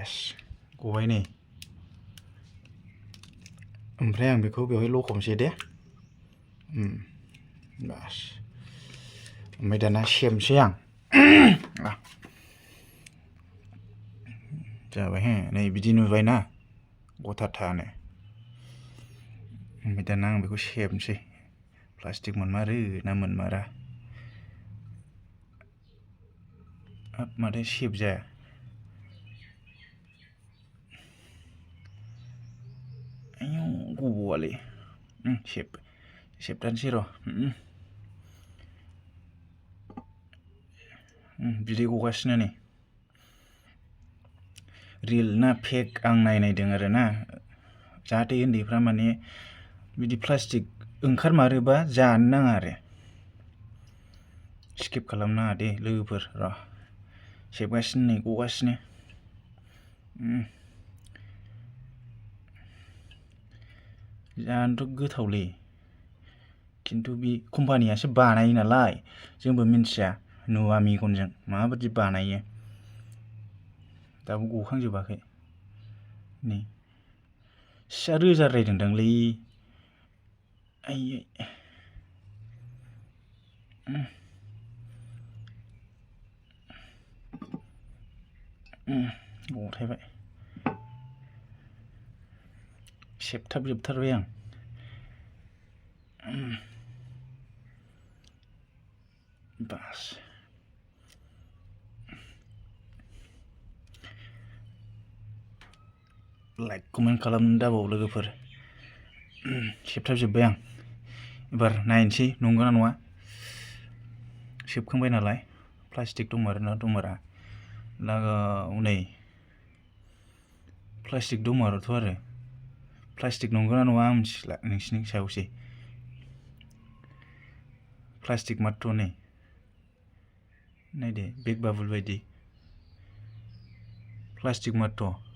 बास गबाय नै ओमफ्राय आं बेखौ बेवहाय लखबनोसै दे बास ओमफ्राय दाना सेबनोसै आं जाबाय हे नै बिदि नुबायना गथाथानो ओमफ्राय दाना आं बेखौ सेबनोसै प्लास्टिक मोनमारो ना मोनमारा हाब माथो सेबजाया आयौ गबावालै सेबथारनोसै र' बिदै गगासिनो नै रियेल ना फेक आं नायदों आरो ना जाहाथे उन्दैफ्रा माने बिदि प्लास्टिक ओंखारमारोबा जानो नाङा आरो स्किप खालामनाङा दे लोगोफोर र' सेबगासिनो नै गगासिनो जानोथ' गोथावलै खिन्थु बे कम्पानियासो बानायो नालाय जोंबो मिन्थिया नुवा मेगनजों माबायदि बानायो दाबो गखांजोबाखै नै सिया रोजाद्रायदोंदांलै आयै गथायबाय सेबथाबजोबथारबाय आं बास लाइक कमेन्ट खालामनो दाबाव लोगोफोर सेबथाबजोब्बाय आं एबार नायनोसै नंगौना नङा सेबखांबाय नालाय प्लास्टिक दंमारोना दंमारा लागाव नै प्लास्टिक दंमारोथ' आरो प्लास्टिक नंगौना नङा आं मिथिला नोंसिनि सायावसै प्लास्टिक माथ्र' नै नायदो बेग बाबुल बायदि प्लास्टिक माथ्र'